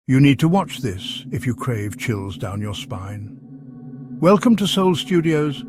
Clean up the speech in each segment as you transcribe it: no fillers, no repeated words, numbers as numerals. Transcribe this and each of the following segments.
You need to watch this if you crave chills down your spine. Welcome to Soul Studios.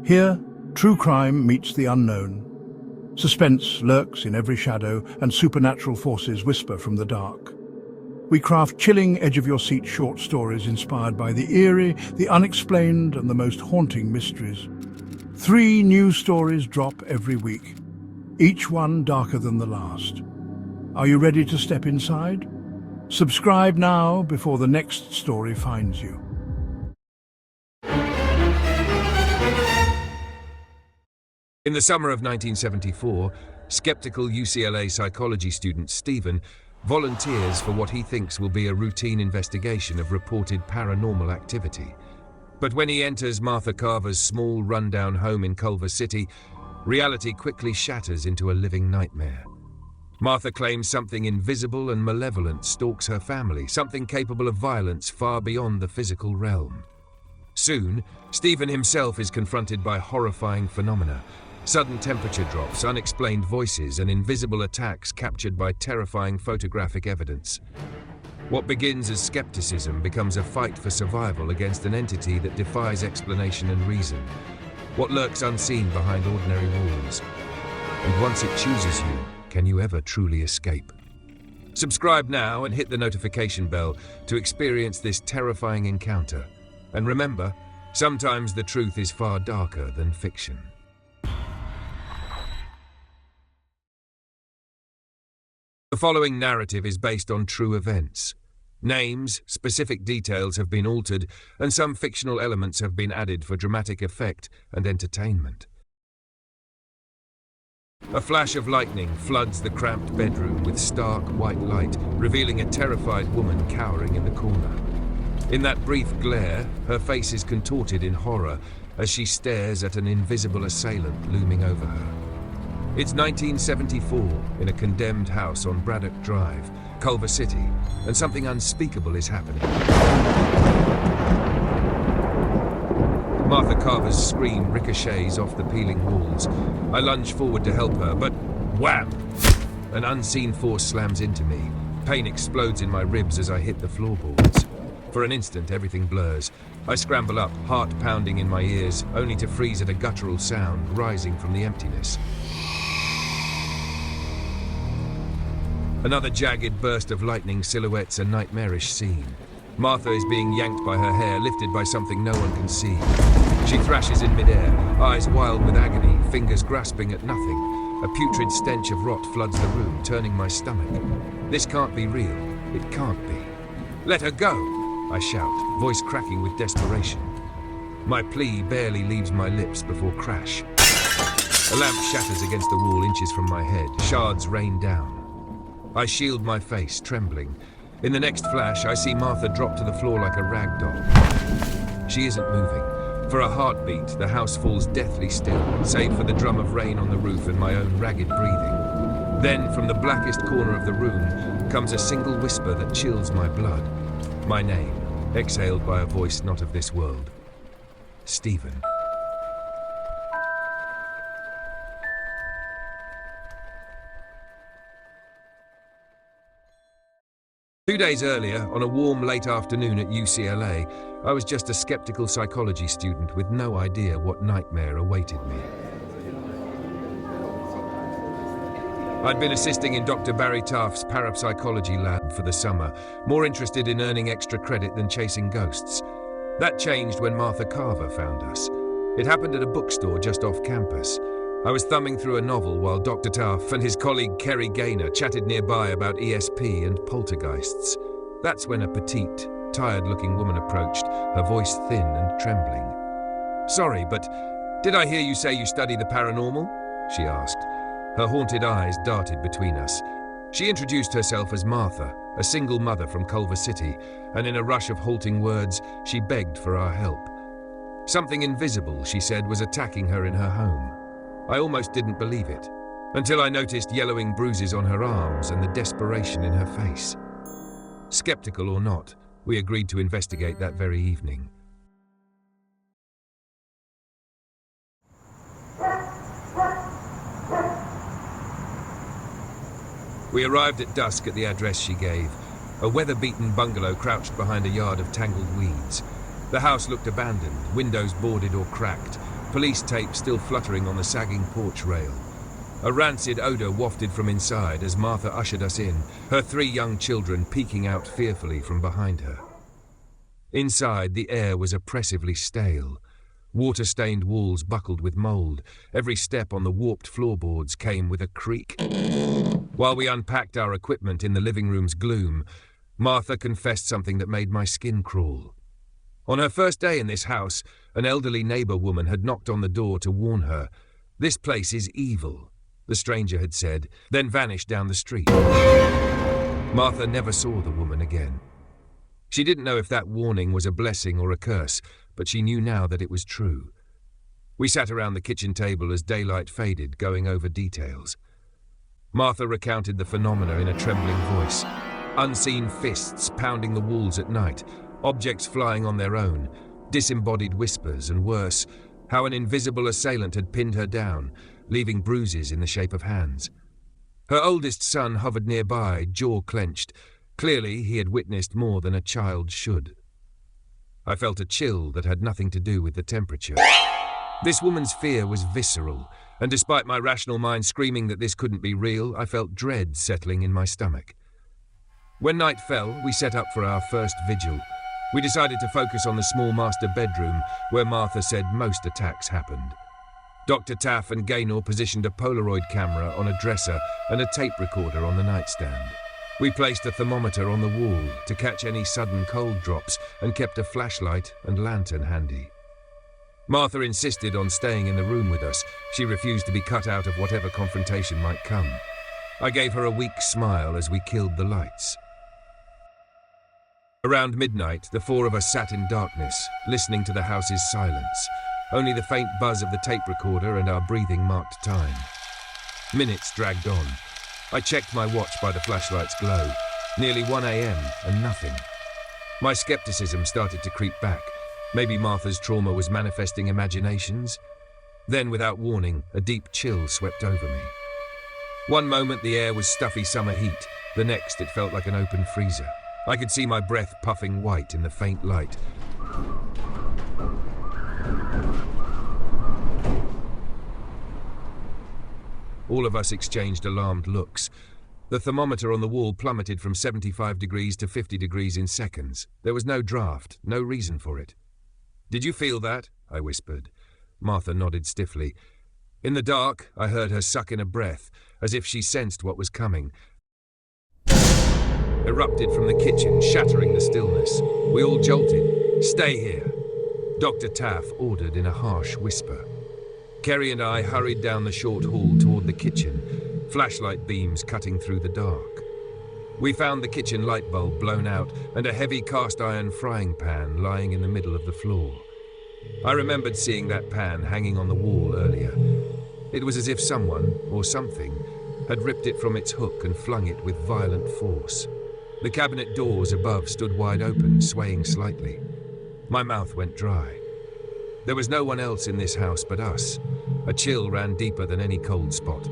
Here, true crime meets the unknown. Suspense lurks in every shadow, and supernatural forces whisper from the dark. We craft chilling, edge-of-your-seat short stories inspired by the eerie, the unexplained, and the most haunting mysteries. 3 new stories drop every week, each one darker than the last. Are you ready to step inside? Subscribe now before the next story finds you. In the summer of 1974, skeptical UCLA psychology student Stephen volunteers for what he thinks will be a routine investigation of reported paranormal activity. But when he enters Martha Carver's small, rundown home in Culver City, reality quickly shatters into a living nightmare. Martha claims something invisible and malevolent stalks her family, something capable of violence far beyond the physical realm. Soon, Stephen himself is confronted by horrifying phenomena: sudden temperature drops, unexplained voices, and invisible attacks captured by terrifying photographic evidence. What begins as skepticism becomes a fight for survival against an entity that defies explanation and reason. What lurks unseen behind ordinary walls? And once it chooses you, can you ever truly escape? Subscribe now and hit the notification bell to experience this terrifying encounter. And remember, sometimes the truth is far darker than fiction. The following narrative is based on true events. Names, specific details have been altered, and some fictional elements have been added for dramatic effect and entertainment. A flash of lightning floods the cramped bedroom with stark white light, revealing a terrified woman cowering in the corner. In that brief glare, her face is contorted in horror as she stares at an invisible assailant looming over her. It's 1974 in a condemned house on Braddock Drive, Culver City, and something unspeakable is happening. Martha Carver's scream ricochets off the peeling walls. I lunge forward to help her, but wham! An unseen force slams into me. Pain explodes in my ribs as I hit the floorboards. For an instant, everything blurs. I scramble up, heart pounding in my ears, only to freeze at a guttural sound rising from the emptiness. Another jagged burst of lightning silhouettes a nightmarish scene. Martha is being yanked by her hair, lifted by something no one can see. She thrashes in midair, eyes wild with agony, fingers grasping at nothing. A putrid stench of rot floods the room, turning my stomach. This can't be real. It can't be. "Let her go!" I shout, voice cracking with desperation. My plea barely leaves my lips before crash. A lamp shatters against the wall inches from my head. Shards rain down. I shield my face, trembling. In the next flash, I see Martha drop to the floor like a rag doll. She isn't moving. For a heartbeat, the house falls deathly still, save for the drum of rain on the roof and my own ragged breathing. Then, from the blackest corner of the room, comes a single whisper that chills my blood. My name, exhaled by a voice not of this world. Stephen. 2 days earlier, on a warm late afternoon at UCLA, I was just a skeptical psychology student with no idea what nightmare awaited me. I'd been assisting in Dr. Barry Taft's parapsychology lab for the summer, more interested in earning extra credit than chasing ghosts. That changed when Martha Carver found us. It happened at a bookstore just off campus. I was thumbing through a novel while Dr. Taft and his colleague Kerry Gaynor chatted nearby about ESP and poltergeists. That's when a petite, tired-looking woman approached, her voice thin and trembling. "Sorry, but did I hear you say you study the paranormal?" she asked. Her haunted eyes darted between us. She introduced herself as Martha, a single mother from Culver City, and in a rush of halting words, she begged for our help. Something invisible, she said, was attacking her in her home. I almost didn't believe it, until I noticed yellowing bruises on her arms and the desperation in her face. Skeptical or not, we agreed to investigate that very evening. We arrived at dusk at the address she gave. A weather-beaten bungalow crouched behind a yard of tangled weeds. The house looked abandoned, windows boarded or cracked, police tape still fluttering on the sagging porch rail. A rancid odor wafted from inside as Martha ushered us in, her 3 young children peeking out fearfully from behind her. Inside, the air was oppressively stale. Water-stained walls buckled with mold. Every step on the warped floorboards came with a creak. While we unpacked our equipment in the living room's gloom, Martha confessed something that made my skin crawl. On her first day in this house, an elderly neighbor woman had knocked on the door to warn her. "This place is evil," the stranger had said, then vanished down the street. Martha never saw the woman again. She didn't know if that warning was a blessing or a curse, but she knew now that it was true. We sat around the kitchen table as daylight faded, going over details. Martha recounted the phenomena in a trembling voice. Unseen fists pounding the walls at night, objects flying on their own, disembodied whispers, and worse, how an invisible assailant had pinned her down, leaving bruises in the shape of hands. Her oldest son hovered nearby, jaw clenched. Clearly, he had witnessed more than a child should. I felt a chill that had nothing to do with the temperature. This woman's fear was visceral, and despite my rational mind screaming that this couldn't be real, I felt dread settling in my stomach. When night fell, we set up for our first vigil. We decided to focus on the small master bedroom, where Martha said most attacks happened. Dr. Taff and Gaynor positioned a Polaroid camera on a dresser and a tape recorder on the nightstand. We placed a thermometer on the wall to catch any sudden cold drops and kept a flashlight and lantern handy. Martha insisted on staying in the room with us. She refused to be cut out of whatever confrontation might come. I gave her a weak smile as we killed the lights. Around midnight, the 4 of us sat in darkness, listening to the house's silence. Only the faint buzz of the tape recorder and our breathing marked time. Minutes dragged on. I checked my watch by the flashlight's glow. Nearly 1 a.m. and nothing. My skepticism started to creep back. Maybe Martha's trauma was manifesting imaginations. Then, without warning, a deep chill swept over me. One moment the air was stuffy summer heat. The next it felt like an open freezer. I could see my breath puffing white in the faint light. All of us exchanged alarmed looks. The thermometer on the wall plummeted from 75 degrees to 50 degrees in seconds. There was no draft, no reason for it. "Did you feel that?" I whispered. Martha nodded stiffly. In the dark, I heard her suck in a breath, as if she sensed what was coming. Erupted from the kitchen, shattering the stillness. We all jolted. "Stay here," Dr. Taff ordered in a harsh whisper. Kerry and I hurried down the short hall toward the kitchen, flashlight beams cutting through the dark. We found the kitchen light bulb blown out and a heavy cast-iron frying pan lying in the middle of the floor. I remembered seeing that pan hanging on the wall earlier. It was as if someone, or something, had ripped it from its hook and flung it with violent force. The cabinet doors above stood wide open, swaying slightly. My mouth went dry. There was no one else in this house but us. A chill ran deeper than any cold spot.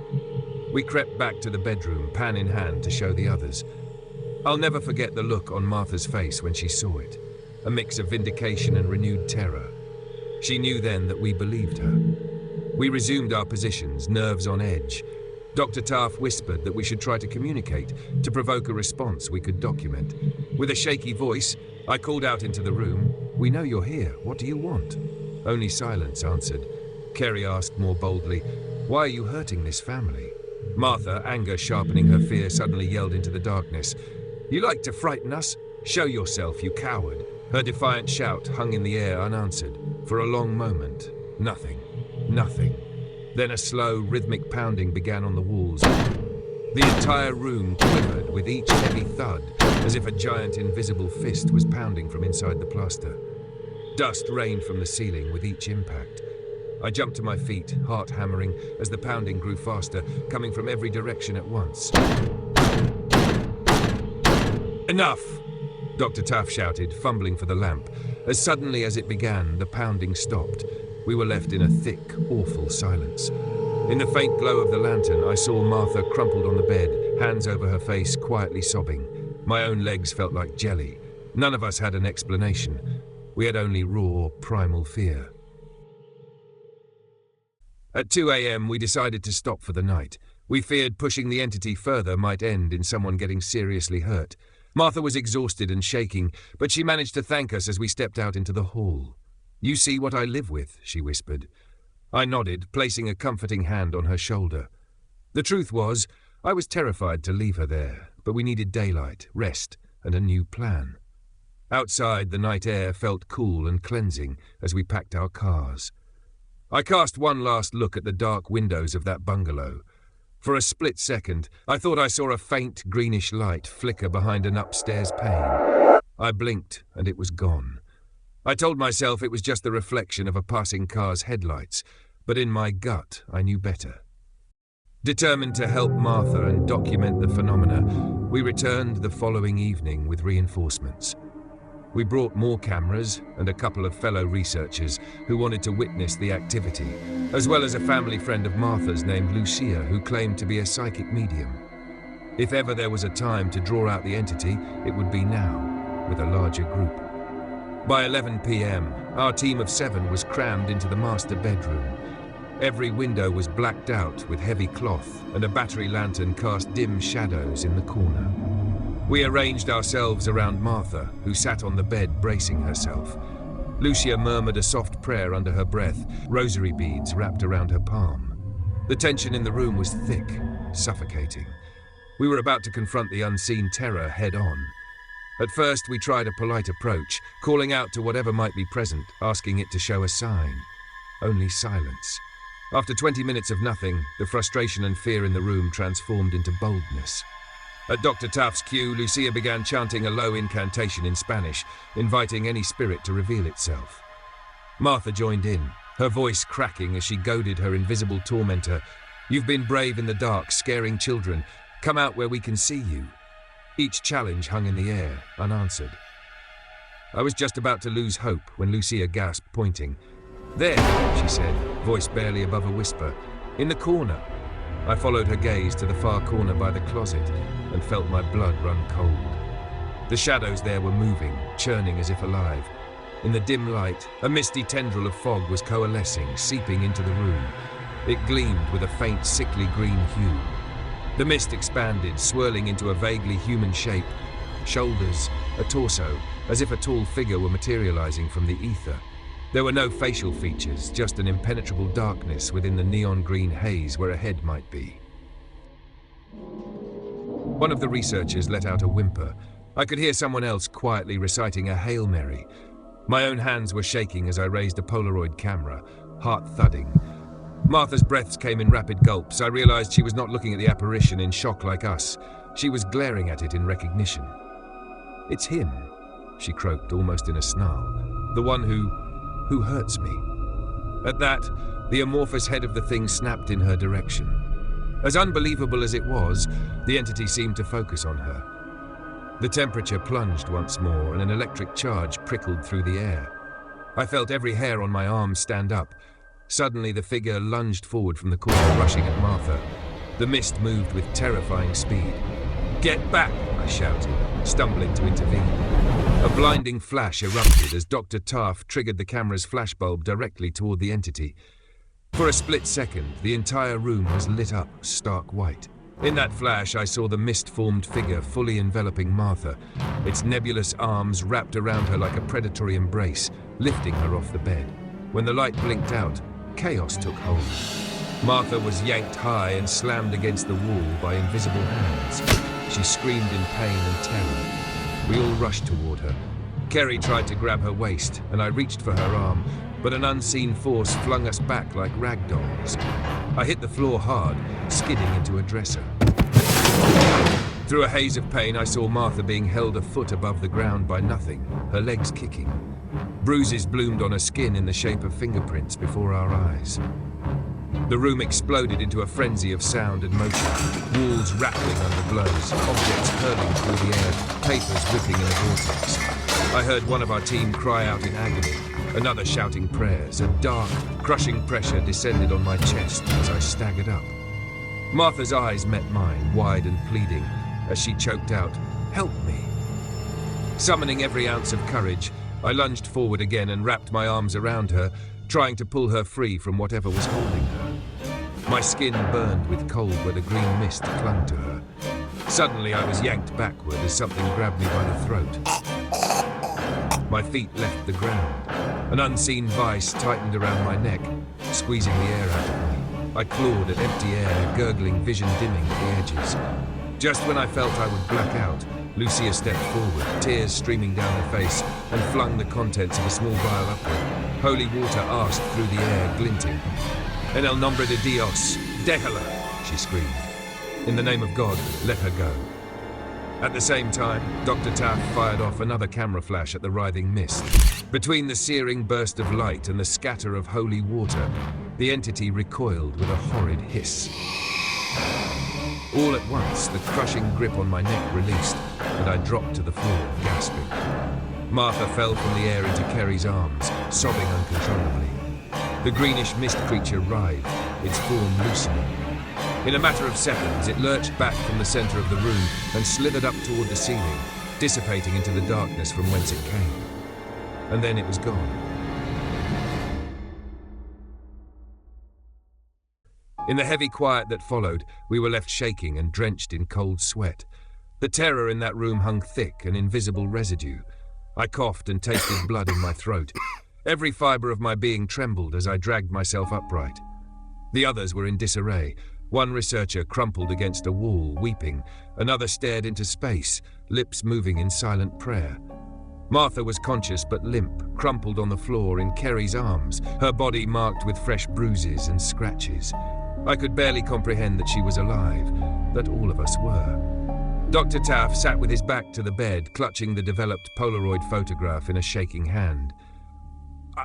We crept back to the bedroom, pan in hand, to show the others. I'll never forget the look on Martha's face when she saw it, a mix of vindication and renewed terror. She knew then that we believed her. We resumed our positions, nerves on edge. Dr. Taff whispered that we should try to communicate, to provoke a response we could document. With a shaky voice, I called out into the room, "We know you're here. What do you want?" Only silence answered. Kerry asked more boldly, "Why are you hurting this family?" Martha, anger sharpening her fear, suddenly yelled into the darkness, "You like to frighten us? Show yourself, you coward." Her defiant shout hung in the air unanswered. For a long moment, nothing. Then a slow, rhythmic pounding began on the walls. The entire room quivered with each heavy thud, as if a giant invisible fist was pounding from inside the plaster. Dust rained from the ceiling with each impact. I jumped to my feet, heart hammering, as the pounding grew faster, coming from every direction at once. "Enough!" Dr. Taff shouted, fumbling for the lamp. As suddenly as it began, the pounding stopped. We were left in a thick, awful silence. In the faint glow of the lantern, I saw Martha crumpled on the bed, hands over her face, quietly sobbing. My own legs felt like jelly. None of us had an explanation. We had only raw, primal fear. At 2 a.m., we decided to stop for the night. We feared pushing the entity further might end in someone getting seriously hurt. Martha was exhausted and shaking, but she managed to thank us as we stepped out into the hall. "You see what I live with," she whispered. I nodded, placing a comforting hand on her shoulder. The truth was, I was terrified to leave her there, but we needed daylight, rest, and a new plan. Outside, the night air felt cool and cleansing as we packed our cars. I cast one last look at the dark windows of that bungalow. For a split second, I thought I saw a faint greenish light flicker behind an upstairs pane. I blinked, and it was gone. I told myself it was just the reflection of a passing car's headlights, but in my gut, I knew better. Determined to help Martha and document the phenomena, we returned the following evening with reinforcements. We brought more cameras and a couple of fellow researchers who wanted to witness the activity, as well as a family friend of Martha's named Lucia who claimed to be a psychic medium. If ever there was a time to draw out the entity, it would be now, with a larger group. By 11 p.m., our team of 7 was crammed into the master bedroom. Every window was blacked out with heavy cloth, and a battery lantern cast dim shadows in the corner. We arranged ourselves around Martha, who sat on the bed bracing herself. Lucia murmured a soft prayer under her breath, rosary beads wrapped around her palm. The tension in the room was thick, suffocating. We were about to confront the unseen terror head-on. At first, we tried a polite approach, calling out to whatever might be present, asking it to show a sign. Only silence. After 20 minutes of nothing, the frustration and fear in the room transformed into boldness. At Dr. Taft's cue, Lucia began chanting a low incantation in Spanish, inviting any spirit to reveal itself. Martha joined in, her voice cracking as she goaded her invisible tormentor. "You've been brave in the dark, scaring children. Come out where we can see you." Each challenge hung in the air, unanswered. I was just about to lose hope when Lucia gasped, pointing. "There," she said, voice barely above a whisper. "In the corner." I followed her gaze to the far corner by the closet and felt my blood run cold. The shadows there were moving, churning as if alive. In the dim light, a misty tendril of fog was coalescing, seeping into the room. It gleamed with a faint, sickly green hue. The mist expanded, swirling into a vaguely human shape. Shoulders, a torso, as if a tall figure were materializing from the ether. There were no facial features, just an impenetrable darkness within the neon green haze where a head might be. One of the researchers let out a whimper. I could hear someone else quietly reciting a Hail Mary. My own hands were shaking as I raised a Polaroid camera, heart thudding. Martha's breaths came in rapid gulps. I realized she was not looking at the apparition in shock like us. She was glaring at it in recognition. "It's him," she croaked, almost in a snarl. "The one who hurts me." At that, the amorphous head of the thing snapped in her direction. As unbelievable as it was, the entity seemed to focus on her. The temperature plunged once more, and an electric charge prickled through the air. I felt every hair on my arm stand up. Suddenly, the figure lunged forward from the corner, rushing at Martha. The mist moved with terrifying speed. "Get back!" I shouted, stumbling to intervene. A blinding flash erupted as Dr. Taft triggered the camera's flashbulb directly toward the entity. For a split second, the entire room was lit up, stark white. In that flash, I saw the mist-formed figure fully enveloping Martha, its nebulous arms wrapped around her like a predatory embrace, lifting her off the bed. When the light blinked out, chaos took hold. Martha was yanked high and slammed against the wall by invisible hands. She screamed in pain and terror. We all rushed toward her. Kerry tried to grab her waist, and I reached for her arm, but an unseen force flung us back like rag dolls. I hit the floor hard, skidding into a dresser. Through a haze of pain, I saw Martha being held a foot above the ground by nothing, her legs kicking. Bruises bloomed on her skin in the shape of fingerprints before our eyes. The room exploded into a frenzy of sound and motion, walls rattling under blows, objects hurling through the air, papers whipping in a vortex. I heard one of our team cry out in agony, another shouting prayers. A dark, crushing pressure descended on my chest as I staggered up. Martha's eyes met mine, wide and pleading, as she choked out, Help me. Summoning every ounce of courage, I lunged forward again and wrapped my arms around her, trying to pull her free from whatever was holding her. My skin burned with cold where the green mist clung to her. Suddenly, I was yanked backward as something grabbed me by the throat. My feet left the ground. An unseen vice tightened around my neck, squeezing the air out of me. I clawed at empty air, gurgling, vision dimming at the edges. Just when I felt I would black out, Lucia stepped forward, tears streaming down her face, and flung the contents of a small vial upward. Holy water asked through the air, glinting. "En el nombre de Dios, déjala," she screamed. "In the name of God, let her go." At the same time, Dr. Taff fired off another camera flash at the writhing mist. Between the searing burst of light and the scatter of holy water, the entity recoiled with a horrid hiss. All at once, the crushing grip on my neck released, and I dropped to the floor, gasping. Martha fell from the air into Kerry's arms, sobbing uncontrollably. The greenish mist creature writhed, its form loosening. In a matter of seconds, it lurched back from the center of the room and slithered up toward the ceiling, dissipating into the darkness from whence it came. And then it was gone. In the heavy quiet that followed, we were left shaking and drenched in cold sweat. The terror in that room hung thick, an invisible residue. I coughed and tasted blood in my throat. Every fiber of my being trembled as I dragged myself upright. The others were in disarray. One researcher crumpled against a wall, weeping. Another stared into space, lips moving in silent prayer. Martha was conscious but limp, crumpled on the floor in Kerry's arms, her body marked with fresh bruises and scratches. I could barely comprehend that she was alive, that all of us were. Dr. Taff sat with his back to the bed, clutching the developed Polaroid photograph in a shaking hand.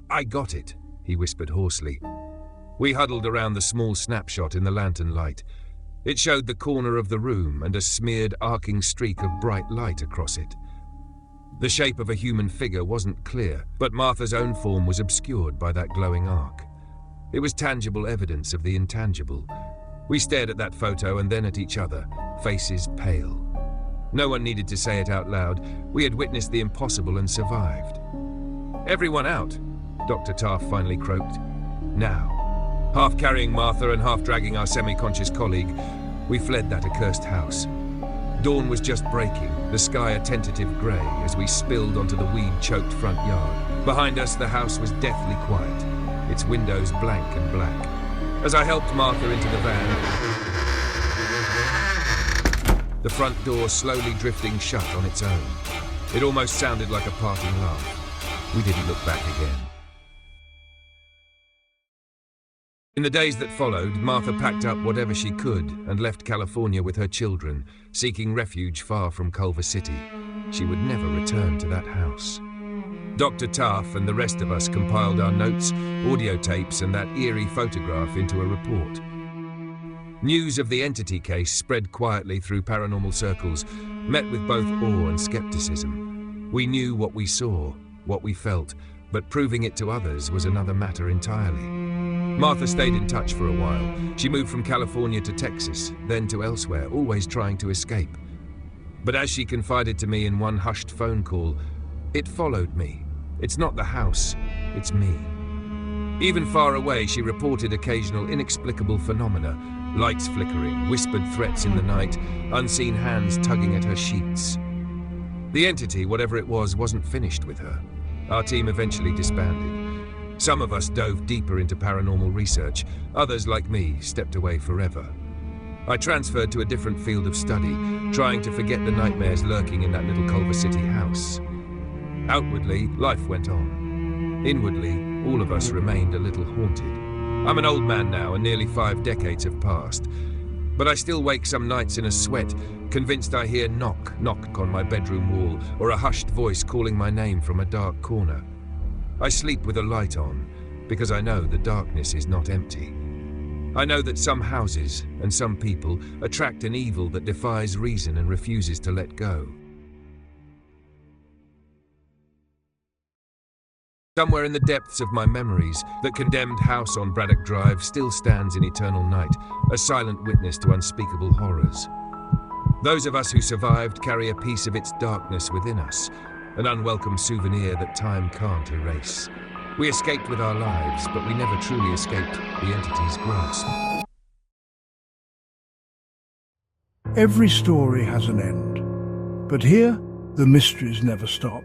I got it," he whispered hoarsely. We huddled around the small snapshot in the lantern light. It showed the corner of the room and a smeared, arcing streak of bright light across it. The shape of a human figure wasn't clear, but Martha's own form was obscured by that glowing arc. It was tangible evidence of the intangible. We stared at that photo and then at each other, faces pale. No one needed to say it out loud. We had witnessed the impossible and survived. "Everyone out," Dr. Taff finally croaked. "Now." Half carrying Martha and half dragging our semi-conscious colleague, we fled that accursed house. Dawn was just breaking, the sky a tentative grey as we spilled onto the weed-choked front yard. Behind us, the house was deathly quiet, its windows blank and black. As I helped Martha into the van, the front door slowly drifting shut on its own. It almost sounded like a parting laugh. We didn't look back again. In the days that followed, Martha packed up whatever she could and left California with her children, seeking refuge far from Culver City. She would never return to that house. Dr. Taff and the rest of us compiled our notes, audio tapes, and that eerie photograph into a report. News of the entity case spread quietly through paranormal circles, met with both awe and skepticism. We knew what we saw, what we felt, but proving it to others was another matter entirely. Martha stayed in touch for a while. She moved from California to Texas, then to elsewhere, always trying to escape. But as she confided to me in one hushed phone call, it followed me. It's not the house, it's me. Even far away, she reported occasional inexplicable phenomena, lights flickering, whispered threats in the night, unseen hands tugging at her sheets. The entity, whatever it was, wasn't finished with her. Our team eventually disbanded. Some of us dove deeper into paranormal research. Others, like me, stepped away forever. I transferred to a different field of study, trying to forget the nightmares lurking in that little Culver City house. Outwardly, life went on. Inwardly, all of us remained a little haunted. I'm an old man now, and nearly 5 decades have passed. But I still wake some nights in a sweat, convinced I hear knock on my bedroom wall, or a hushed voice calling my name from a dark corner. I sleep with a light on, because I know the darkness is not empty. I know that some houses and some people attract an evil that defies reason and refuses to let go. Somewhere in the depths of my memories, that condemned house on Braddock Drive still stands in eternal night, a silent witness to unspeakable horrors. Those of us who survived carry a piece of its darkness within us, an unwelcome souvenir that time can't erase. We escaped with our lives, but we never truly escaped the entity's grasp. Every story has an end, but here, the mysteries never stop.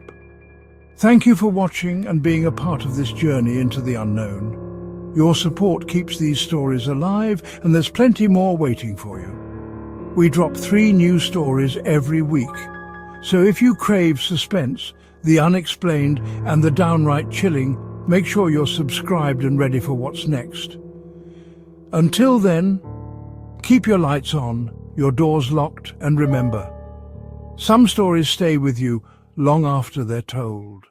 Thank you for watching and being a part of this journey into the unknown. Your support keeps these stories alive, and there's plenty more waiting for you. We drop 3 new stories every week, so if you crave suspense, the unexplained, and the downright chilling, make sure you're subscribed and ready for what's next. Until then, keep your lights on, your doors locked, and remember, some stories stay with you long after they're told.